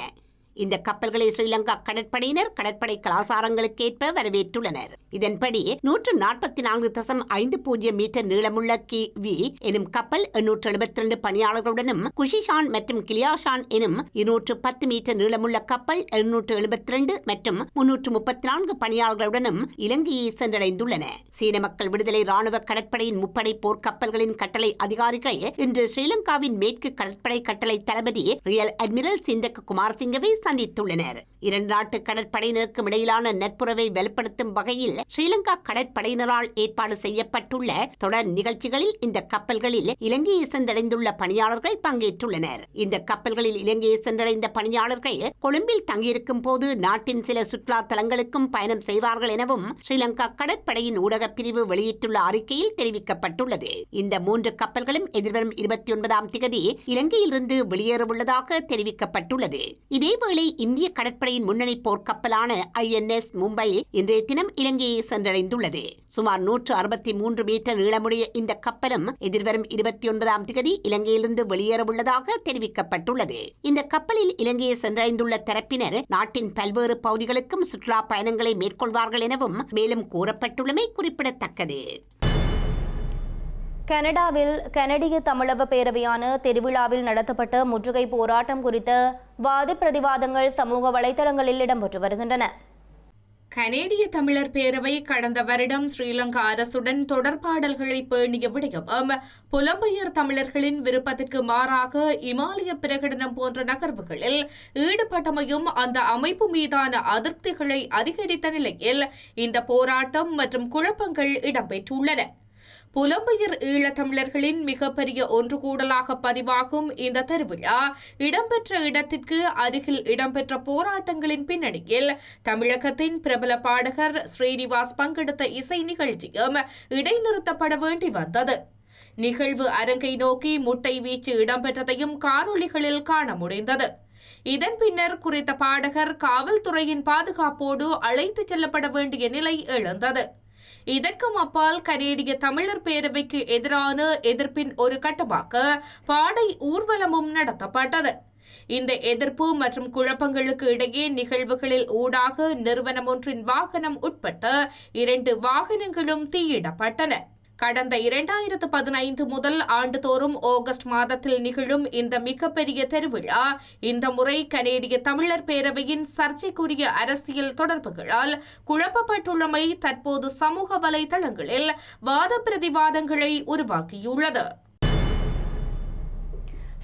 இந்த கப்பல்களை ஸ்ரீலங்கா கடற்படையினர் கடற்படை கலாசாரங்களுக்கேற்ப வரவேற்றுள்ளனர். இதன்படி 144.50 மீட்டர் நீளமுள்ள கிவி எனும் கப்பல் 872 பணியாளர்களுடனும், குஷிஷான் மற்றும் கிளியாஷான் எனும் 210 மீட்டர் நீளமுள்ள கப்பல் 272 மற்றும் 334 பணியாளர்களுடனும் இலங்கையை சென்றடைந்துள்ளன. சீன மக்கள் விடுதலை ராணுவ கடற்படையின் முப்படை போர்க்கப்பல்களின் கட்டளை அதிகாரிகள் இன்று ஸ்ரீலங்காவின் மேற்கு கடற்படை கட்டளை தளபதி ரியல் அட்மிரல் சிந்தக்க குமாரசிங்கவை சந்தித்துள்ளனர். 2 நாட்டு கடற்படையினருக்கும் இடையிலான நட்புறவை வலுப்படுத்தும் வகையில் ஸ்ரீலங்கா கடற்படையினரால் ஏற்பாடு செய்யப்பட்டுள்ள தொடர் நிகழ்ச்சிகளில் இந்த கப்பல்களில் இலங்கையை சென்றடைந்துள்ள பணியாளர்கள் பங்கேற்றுள்ளனர். இந்த கப்பல்களில் இலங்கையை சென்றடைந்த பணியாளர்கள் கொழும்பில் தங்கியிருக்கும் போது நாட்டின் சில சுற்றுலா தலங்களுக்கும் பயணம் செய்வார்கள் எனவும் ஸ்ரீலங்கா கடற்படையின் ஊடகப் பிரிவு வெளியிட்டுள்ள அறிக்கையில் தெரிவிக்கப்பட்டுள்ளது. இந்த 3 கப்பல்களும் எதிர்வரும் 29ஆம் தேதி இலங்கையிலிருந்து வெளியேறவுள்ளதாக தெரிவிக்கப்பட்டுள்ளது. இதேவேளை இந்திய கடற்படையின் முன்னணி போர்க்கப்பலான INS மும்பை இன்றைய தினம் இலங்கையை சென்றடைந்துள்ளது. சுமார் 163 மீட்டர் நீளமுடைய இந்த கப்பலும் எதிர்வரும் 29ஆம் தேதி இலங்கையிலிருந்து வெளியேறவுள்ளதாக தெரிவிக்கப்பட்டுள்ளது. இந்த கப்பலில் இலங்கையை சென்றடைந்துள்ள தரப்பினர் நாட்டின் பல்வேறு பகுதிகளுக்கும் சுற்றுலா பயணங்களை மேற்கொள்வார்கள் எனவும் மேலும் கூறப்பட்டுள்ளமை குறிப்பிடத்தக்கது. கனடாவில் கனடிய தமிழக பேரவையான திருவிழாவில் நடத்தப்பட்ட முற்றுகை போராட்டம் குறித்த வாத பிரதிவாதங்கள் சமூக வலைதளங்களில் இடம்பெற்று வருகின்றன. கனேடிய தமிழர் பேரவை கடந்த வருடம் ஸ்ரீலங்கா அரசுடன் தொடர்பாடல்களை பேணிய விடயம் புலம்பெயர் தமிழர்களின் விருப்பத்திற்கு மாறாக இமாலய பிரகடனம் போன்ற நகர்வுகளில் ஈடுபட்டமையும் அந்த அமைப்பு மீதான அதிருப்திகளை அதிகரித்த நிலையில் இந்த போராட்டம் மற்றும் குழப்பங்கள் இடம்பெற்றுள்ளன. புலம்பெயர் ஈழத்தமிழர்களின் மிகப்பெரிய ஒன்று கூடலாக பதிவாகும் இந்த திருவிழா இடம்பெற்ற இடத்திற்கு அருகில் இடம்பெற்ற போராட்டங்களின் பின்னணியில் தமிழகத்தின் பிரபல பாடகர் ஸ்ரீனிவாஸ் பங்கெடுத்த இசை நிகழ்ச்சியும் இடைநிறுத்தப்பட வேண்டி வந்தது. நிகழ்வு அரங்கை நோக்கி முட்டை வீச்சு இடம்பெற்றதையும் காணொளிகளில் காண முடிந்தது. இதன் பின்னர் குறித்த பாடகர் காவல்துறையின் பாதுகாப்போடு அழைத்துச் செல்லப்பட வேண்டிய நிலை எழுந்தது. இதற்கும் அப்பால் கனேடிய தமிழர் பேரவைக்கு எதிரான எதிர்ப்பின் ஒரு கட்டமாக பாடை ஊர்வலமும் நடத்தப்பட்டது. இந்த எதிர்ப்பு மற்றும் குழப்பங்களுக்கு இடையே நிகழ்வுகளில் ஊடாக நிறுவனம் ஒன்றின் வாகனம் உட்பட்ட 2 வாகனங்களும் தீயிடப்பட்டன. கடந்த 2015 முதல் ஆண்டுதோறும் ஆகஸ்ட் மாதத்தில் நிகழும் இந்த மிகப்பெரிய திருவிழா இந்த முறை கனேடிய தமிழர் பேரவையின் சர்ச்சைக்குரிய அரசியல் தொடர்புகளால் குழப்பப்பட்டுள்ளமை தற்போது சமூக வலைதளங்களில் வாத பிரதிவாதங்களை உருவாக்கியுள்ளது.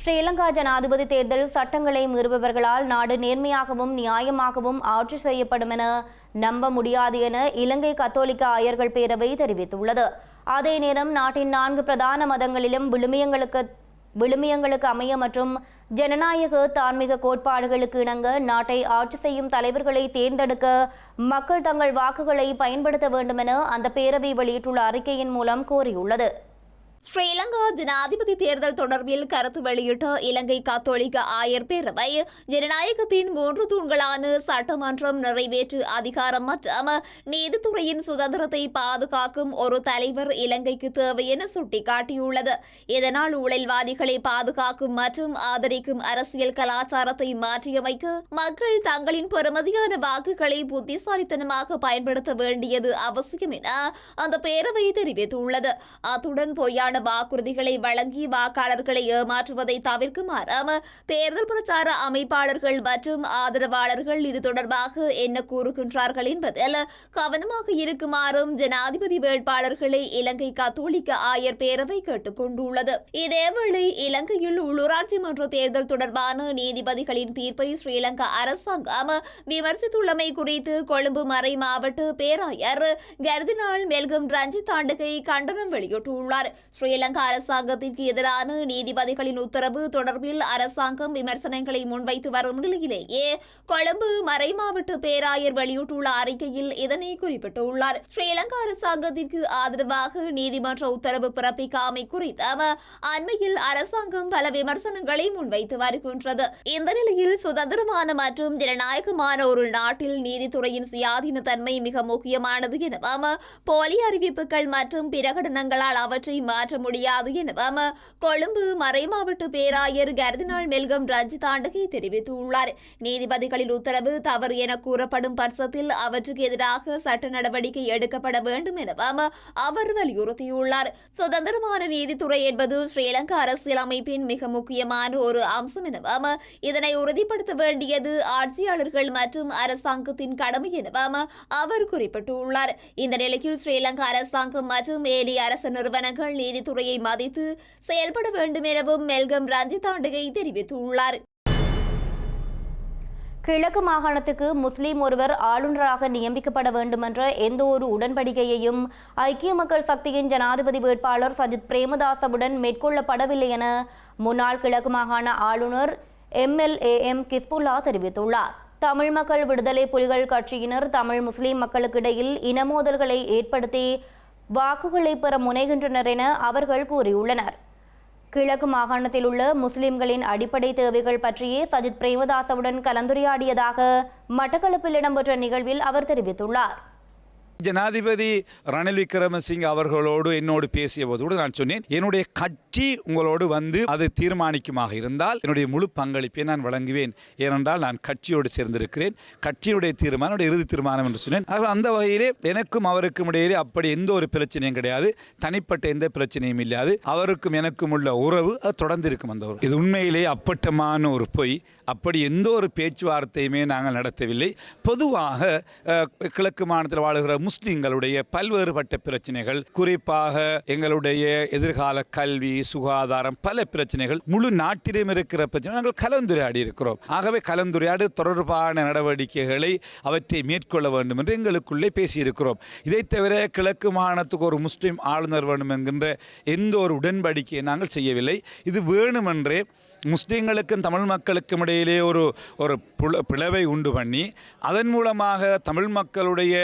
ஸ்ரீலங்கா ஜனாதிபதி தேர்தல் சட்டங்களை மீறுபவர்களால் நாடு நேர்மையாகவும் நியாயமாகவும் ஆட்சி செய்யப்படும் என நம்ப முடியாது என இலங்கை கத்தோலிக்க ஆயர்கள் பேரவை தெரிவித்துள்ளது. அதே நேரம் நாட்டின் 4 பிரதான மதங்களிலும் விழுமியங்களுக்கு அமைய மற்றும் ஜனநாயக தார்மீக கோட்பாடுகளுக்கு இணங்க நாட்டை ஆட்சி செய்யும் தலைவர்களை தேர்ந்தெடுக்க மக்கள் தங்கள் வாக்குகளை பயன்படுத்த வேண்டும் என அந்த பேரவை வெளியிட்டுள்ள அறிக்கையின் மூலம் கோரியுள்ளது. ஸ்ரீலங்கா ஜனாதிபதி தேர்தல் தொடர்பில் கருத்து வெளியிட்ட இலங்கை கத்தோலிக்க ஆயர் பேரவை ஜனநாயகத்தின் 3 தூண்களான சட்டமன்றம், நிறைவேற்று அதிகாரம் மற்றும் நீதித்துறையின் சுதந்திரத்தை பாதுகாக்கும் ஒரு தலைவர் இலங்கைக்கு தேவை என சுட்டிக்காட்டியுள்ளது. இதனால் ஊழல்வாதிகளை பாதுகாக்கும் மற்றும் ஆதரிக்கும் அரசியல் கலாச்சாரத்தை மாற்றியமைக்க மக்கள் தங்களின் பெறுமதியான வாக்குகளை புத்திசாலித்தனமாக பயன்படுத்த வேண்டியது அவசியம் என அந்த பேரவை தெரிவித்துள்ளது. அத்துடன் பொய்யான வாக்குறுதிகளை வழங்கி வாக்காளர்களை ஏமாற்றுவதை தவிர்க்குமாறும் தேர்தல் பிரச்சார அமைப்பாளர்கள் மற்றும் ஆதரவாளர்கள் இது தொடர்பாக என்ன கூறுகின்றார்கள் என்பதில் கவனமாக இருக்குமாறும் ஜனாதிபதி வேட்பாளர்களை இலங்கை கத்தோலிக்க ஆயர் பேரவை கேட்டுக் கொண்டுள்ளது. இதேவேளை இலங்கையில் உள்ளூராட்சி மன்ற தேர்தல் தொடர்பான நீதிபதிகளின் தீர்ப்பை ஸ்ரீலங்கா அரசாங்கம் விமர்சித்துள்ளமை குறித்து கொழும்பு மறை மாவட்ட பேராயர் கர்தினால் மெல்கம் ரஞ்சித் தாண்டகை கண்டனம் வெளியிட்டுள்ளார். ஸ்ரீலங்கா அரசாங்கத்திற்கு எதிரான நீதிபதிகளின் உத்தரவு தொடர்பில் அரசாங்கம் விமர்சனங்களை முன்வைத்து வரும் நிலையிலேயே கொழும்பு மறைமாவட்ட பேராயர் வெளியிட்டுள்ள அறிக்கையில் இதனை குறிப்பிட்டுள்ளார். ஸ்ரீலங்கா அரசாங்கத்திற்கு ஆதரவாக நீதிமன்ற உத்தரவு பிறப்பிக்காமை குறித்து அண்மையில் அரசாங்கம் பல விமர்சனங்களை முன்வைத்து வருகின்றது. இந்த நிலையில் சுதந்திரமான மற்றும் ஜனநாயகமான ஒரு நாட்டில் நீதித்துறையின் சுயாதீன தன்மை மிக முக்கியமானது எனவும் போலி அறிவிப்புகள் மற்றும் பிரகடனங்களால் அவற்றை மாற்ற முடியாது எனவும் கொழும்பு மறைமாவட்ட பேராயர் கர்தினால் மெல்கம் ரஞ்சிதாண்டகை தெரிவித்துள்ளார். நீதிபதிகளின் உத்தரவு தவறு என கூறப்படும் பட்சத்தில் அவற்றுக்கு எதிராக சட்ட நடவடிக்கை எடுக்கப்பட வேண்டும் எனவும் அவர் வலியுறுத்தியுள்ளார். சுதந்திரமான நீதித்துறை என்பது ஸ்ரீலங்கா அரசியலமைப்பின் மிக முக்கியமான ஒரு அம்சம் எனவும் இதனை உறுதிப்படுத்த வேண்டியது ஆட்சியாளர்கள் மற்றும் அரசாங்கத்தின் கடமை எனவும் அவர் குறிப்பிட்டுள்ளார். இந்த நிலையில் ஸ்ரீலங்கா அரசாங்கம் மற்றும் ஏனைய அரசு நிறுவனங்கள் நீதித்துறையை மதித்து செயல்பட வேண்டும் எனவும் மெல்கம் ரஞ்சிதாண்டகை தெரிவித்துள்ளார். கிழக்கு மாகாணத்துக்கு முஸ்லிம் ஒருவர் ஆளுநராக நியமிக்கப்பட வேண்டுமென்ற எந்த ஒரு உடன்படிக்கையையும் ஐக்கிய மக்கள் சக்தியின் ஜனாதிபதி வேட்பாளர் சஜித் பிரேமதாசவுடன் மேற்கொள்ளப்படவில்லை என முன்னாள் கிழக்கு மாகாண ஆளுநர் MLAM கிஸ்புல்லா தெரிவித்துள்ளார். தமிழ் மக்கள் விடுதலை புலிகள் கட்சியினர் தமிழ் முஸ்லிம் மக்களுக்கிடையில் இனமோதல்களை ஏற்படுத்தி வாக்குகளை பெற முனைகின்றனர் என அவர்கள் கூறியுள்ளனர். கிழக்கு மாகாணத்தில் உள்ள முஸ்லிம்களின் அடிப்படை தேவைகள் பற்றியே சஜித் பிரேமதாசவுடன் கலந்துரையாடியதாக மட்டக்களப்பில் இடம்பெற்ற நிகழ்வில் அவர் தெரிவித்துள்ளார். ஜனாதிபதி ரணில் விக்ரமசிங்க அவர்களோடு என்னோடு பேசிய போது நான் சொன்னேன், என்னுடைய கட்சி உங்களோடு வந்து அது தீர்மானிக்குமாக இருந்தால் என்னுடைய முழு பங்களிப்பை நான் வழங்குவேன். ஏனென்றால் நான் கட்சியோடு சேர்ந்திருக்கிறேன். கட்சியுடைய தீர்மானம் இறுதி தீர்மானம் என்று சொன்னேன். அந்த வகையிலே எனக்கும் அவருக்கும் இடையிலே அப்படி எந்த ஒரு பிரச்சனையும் கிடையாது. தனிப்பட்ட எந்த பிரச்சனையும் இல்லாது அவருக்கும் எனக்கும் உள்ள உறவு அது தொடர்ந்து இருக்கும். அந்த உறவு இது உண்மையிலே அப்பட்டமான ஒரு பொய். அப்படி எந்த ஒரு பேச்சுவார்த்தையுமே நாங்கள் நடத்தவில்லை. பொதுவாக கிழக்கு மாநிலத்தில் வாழுகிற முஸ்லிம்களுடைய பல்வேறுபட்ட பிரச்சனைகள், குறிப்பாக எங்களுடைய எதிர்கால கல்வி, சுகாதாரம், பல பிரச்சனைகள் முழு நாட்டிலும் இருக்கிற பிரச்சனை நாங்கள் கலந்துரையாடி இருக்கிறோம். ஆகவே கலந்துரையாடு தொடர்பான நடவடிக்கைகளை அவற்றை மேற்கொள்ள வேண்டும் என்று எங்களுக்குள்ளே பேசியிருக்கிறோம். இதை தவிர கிழக்கு மாகாணத்துக்கு ஒரு முஸ்லிம் ஆளுநர் வேண்டும் என்கின்ற எந்த ஒரு உடன்படிக்கையை நாங்கள் செய்யவில்லை. இது வேணுமென்றே முஸ்லீம்களுக்கும் தமிழ் மக்களுக்கும் இடையிலே ஒரு பிளவை உண்டு பண்ணி அதன் மூலமாக தமிழ் மக்களுடைய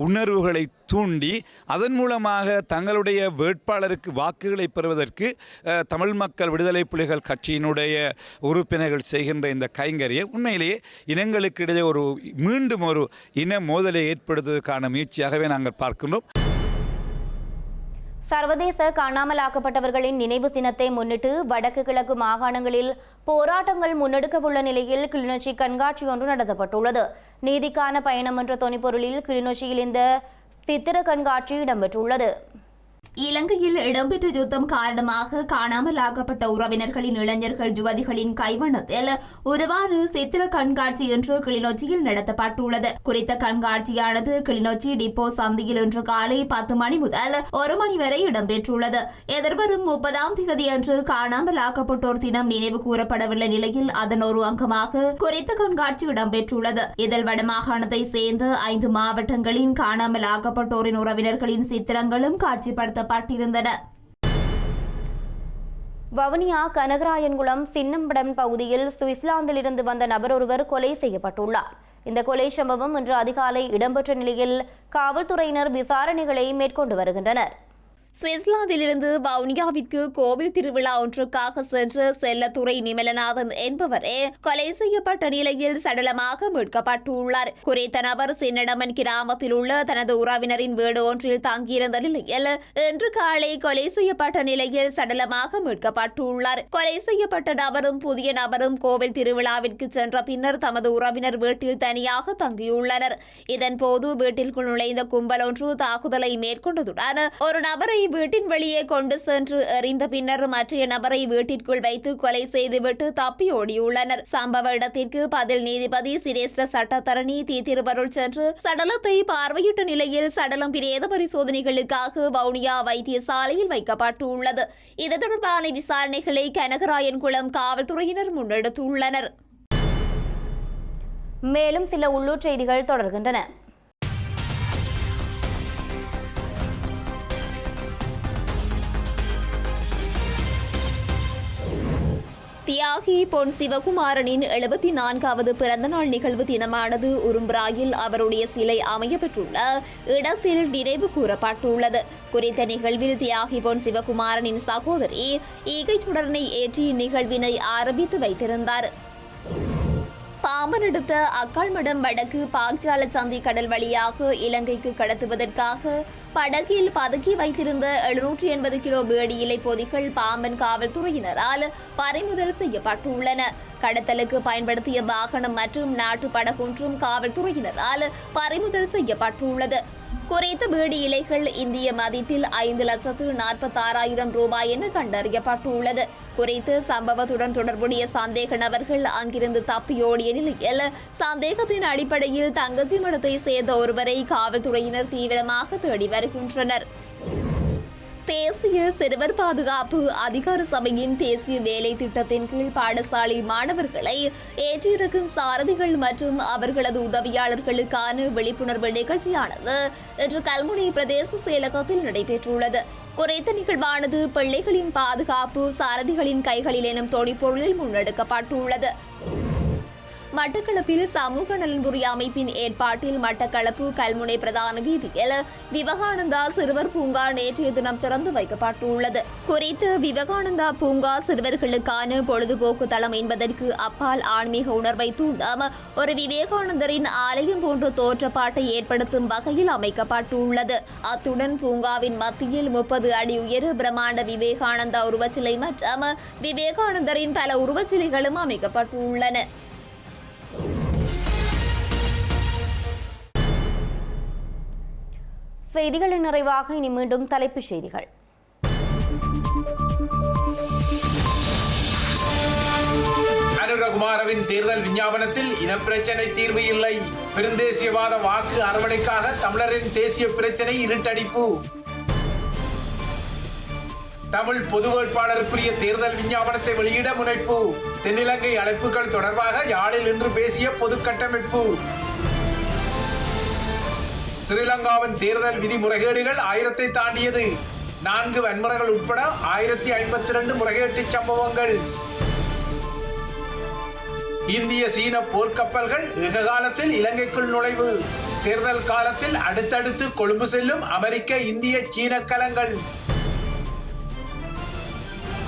உணர்வுகளை தூண்டி அதன் மூலமாக தங்களுடைய வேட்பாளருக்கு வாக்குகளை பெறுவதற்கு தமிழ் மக்கள் விடுதலை புலிகள் கட்சியினுடைய உறுப்பினர்கள் செய்கின்ற இந்த கைங்கரியை உண்மையிலேயே இனங்களுக்கு இடையே மீண்டும் ஒரு இன மோதலை ஏற்படுத்துவதற்கான முயற்சியாகவே நாங்கள் பார்க்கின்றோம். சர்வதேச காணாமலாக்கப்பட்டவர்களின் நினைவு தினத்தை முன்னிட்டு வடக்கு கிழக்கு மாகாணங்களில் போராட்டங்கள் முன்னெடுக்கவுள்ள நிலையில் கிளிநொச்சி கண்காட்சி ஒன்று நடத்தப்பட்டுள்ளது. நீதிக்கான பயணம் என்ற தொனிப்பொருளில் கிளிநொச்சியில் இந்த சித்திர கண்காட்சி இடம்பெற்றுள்ளது. இலங்கையில் இடம்பெற்ற யுத்தம் காரணமாக காணாமல் ஆக்கப்பட்ட உறவினர்களின் இளைஞர்கள் யுவதிகளின் கைவண்ணத்தில் உருவான சித்திர கண்காட்சி இன்று கிளிநொச்சியில் நடத்தப்பட்டுள்ளது. குறித்த கண்காட்சியானது கிளிநொச்சி டிப்போ சந்தியில் இன்று காலை 10 மணி முதல் 1 மணி வரை இடம்பெற்றுள்ளது. எதிர்வரும் 30ஆம் தேதி அன்று காணாமல் ஆக்கப்பட்டோர் தினம் நினைவு கூறப்படவுள்ள நிலையில் அதன் ஒரு அங்கமாக குறித்த கண்காட்சி இடம்பெற்றுள்ளது. இதில் வடமாகாணத்தை சேர்ந்த 5 மாவட்டங்களின் காணாமல் ஆக்கப்பட்டோரின் உறவினர்களின் சித்திரங்களும் காட்சிப்படுத்த வவுனியா கனகராயன்குளம் சின்னம்படம் பகுதியில் சுவிட்சர்லாந்திலிருந்து வந்த நபர் ஒருவர் கொலை செய்யப்பட்டுள்ளார். இந்த கொலை சம்பவம் இன்று அதிகாலை இடம்பெற்ற நிலையில் காவல்துறையினர் விசாரணைகளை மேற்கொண்டு வருகின்றனர். சுவிட்சர்லாந்திலிருந்து வவுனியாவிற்கு கோவில் திருவிழா ஒன்றுக்காக சென்று செல்லத்துறை நிமலநாதன் என்பவரே கொலை செய்யப்பட்ட நிலையில் சடலமாக மீட்கப்பட்டுள்ளார். குறித்த நபர் சின்னடமன் கிராமத்தில் உள்ள தனது உறவினரின் வீடு ஒன்றில் தங்கியிருந்த நிலையில் இன்று காலை கொலை செய்யப்பட்ட நிலையில் சடலமாக மீட்கப்பட்டுள்ளார். கொலை செய்யப்பட்ட நபரும் புதிய நபரும் கோவில் திருவிழாவிற்கு சென்ற பின்னர் தமது உறவினர் வீட்டில் தனியாக தங்கியுள்ளனர். இதன்போது வீட்டிற்குள் நுழைந்த கும்பல் ஒன்று தாக்குதலை மேற்கொண்டதுடன் ஒரு நபரை வீட்டின் வெளியே கொண்டு சென்று எறிந்த பின்னர் மற்ற நபரை வீட்டிற்குள் வைத்து கொலை செய்துவிட்டு தப்பி ஓடியுள்ளனர். சம்பவ இடத்திற்கு பதில் நீதிபதி சிரேஷ்ட சட்டத்தரணி திருவருள் சென்று சடலத்தை பார்வையிட்ட நிலையில் சடலம் பிரேத பரிசோதனைகளுக்காக வவுனியா வைத்தியசாலையில் வைக்கப்பட்டுள்ளது. இது தொடர்பான விசாரணைகளை கனகராயன்குளம் காவல்துறையினர் முன்னெடுத்துள்ளனர். மேலும் சில உள்ளூர் செய்திகள் தொடர்கின்றன. தியாகி பொன் சிவகுமாரனின் 74வது பிறந்தநாள் நிகழ்வு தினமானது உரும்பிராயில் அவருடைய சிலை அமையப்பெற்றுள்ள இடத்தில் நினைவு கூறப்பட்டுள்ளது. குறித்த நிகழ்வில் தியாகி பொன் சிவகுமாரனின் சகோதரி ஈகை சுடரனை ஏற்றி நிகழ்வினை ஆரம்பித்து வைத்திருந்தார். பாம்பன் அடுத்த அக்காள்மடம் வடக்கு பாக்ஜால சந்தி கடல் வழியாக இலங்கைக்கு கடத்துவதற்காக படகில் பதுக்கி வைத்திருந்த 780 கிலோ பேடி இலை பொதிகள் பாம்பன் காவல்துறையினரால் பறிமுதல் செய்யப்பட்டுள்ளன. கடத்தலுக்கு பயன்படுத்திய வாகனம் மற்றும் நாட்டு படகொன்றும் காவல்துறையினரால் பறிமுதல் செய்யப்பட்டுள்ளது. குறித்த பேடி இலைகள் இந்திய மதிப்பில் 5,46,000 ரூபாய் என கண்டறியப்பட்டுள்ளது. குறித்த சம்பவத்துடன் தொடர்புடைய சந்தேக நபர்கள் அங்கிருந்து தப்பியோடிய நிலையில் சந்தேகத்தின் அடிப்படையில் தங்கச்சி மடத்தை சேர்ந்த ஒருவரை காவல்துறையினர் தீவிரமாக தேடி வருகின்றனர். தேசிய சிறுவர் பாதுகாப்பு அதிகார சபையின் தேசிய வேலை திட்டத்தின் கீழ் பாடசாலை மாணவர்களை ஏற்றிருக்கும் சாரதிகள் மற்றும் அவர்களது உதவியாளர்களுக்கான விழிப்புணர்வு நிகழ்ச்சியானது இன்று கல்முனை பிரதேச செயலகத்தில் நடைபெற்றுள்ளது. குறித்த நிகழ்வானது பிள்ளைகளின் பாதுகாப்பு சாரதிகளின் கைகளில் எனும் தொனிப்பொருளில் முன்னெடுக்கப்பட்டுள்ளது. மட்டக்களப்பில் சமூக நலன்புரி அமைப்பின் ஏற்பாட்டில் மட்டக்களப்பு கல்முனை பிரதான வீதியில் விவேகானந்தா சிறுவர் பூங்கா நேற்றைய தினம் திறந்து வைக்கப்பட்டுள்ளது. குறித்த விவேகானந்தா பூங்கா சிறுவர்களுக்கான பொழுதுபோக்கு தளம் என்பதற்கு அப்பால் ஆன்மீக உணர்வை தூண்டும் ஒரு விவேகானந்தரின் ஆலயம் போன்ற தோற்றப்பாட்டை ஏற்படுத்தும் வகையில் அமைக்கப்பட்டுள்ளது. அத்துடன் பூங்காவின் மத்தியில் 30 அடி உயர பிரம்மாண்ட விவேகானந்தா உருவச்சிலை மற்றும் விவேகானந்தரின் பல உருவச்சிலைகளும் அமைக்கப்பட்டுள்ளன. செய்திகளின் நிறைவாக இனி மீண்டும் தலைப்புச் செய்திகள். அனுரகுமாரவின் தேர்தல் விஞ்ஞாபனத்தில் இனப்பிரச்சனை தீர்வு இல்லை. பெருந்தேசியவாத வாக்கு அறுவடைக்காக தமிழரின் தேசிய பிரச்சனை இருட்டடிப்பு. தமிழ் பொது வேட்பாளருக்குரிய தேர்தல் விஞ்ஞாபனத்தை வெளியிட முனைப்பு. தென்னிலங்கை அழைப்புகள் தொடர்பாக யாழில் இன்று பேசிய பொது கட்டமைப்பு. ஸ்ரீலங்காவின் தேர்தல் விதி முறைகேடுகள் 1000-ஐ தாண்டியது. 4 வன்முறைகள் உட்பட 1052 முறைகேட்டு சம்பவங்கள். இந்திய சீன போர்க்கப்பல்கள் ஏககாலத்தில் இலங்கைக்குள் நுழைவு. தேர்தல் காலத்தில் அடுத்தடுத்து கொழும்பு செல்லும் அமெரிக்க இந்திய சீன கலங்கள்.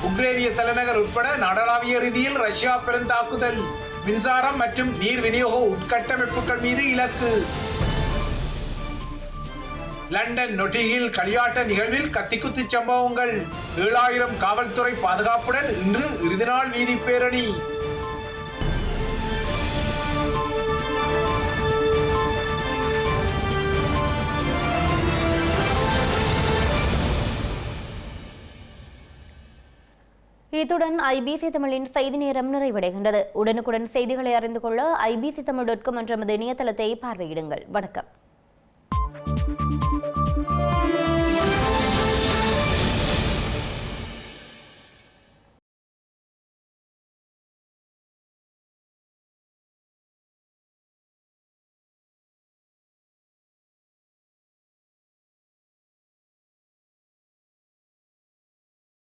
உக்ரைனிய தலைநகர் உட்பட நாடளாவிய ரீதியில் ரஷ்யா பெருந்தாக்குதல். மின்சாரம் மற்றும் நீர் விநியோக உட்கட்டமைப்புகள் மீது இலக்கு. லண்டன் நொட்டிங்கில் களியாட்ட நிகழ்வில் கத்திக்குத்து சம்பவங்கள். 7000 காவல்துறை பாதுகாப்புடன் இன்று இறுதிநாள் வீதி பேரணி. இத்துடன் ஐபிசி தமிழின் செய்தி நேரம் நிறைவடைகின்றது. உடனுக்குடன் செய்திகளை அறிந்து கொள்ள ibctamil.com என்ற இணையதளத்தை பார்வையிடுங்கள். வணக்கம்.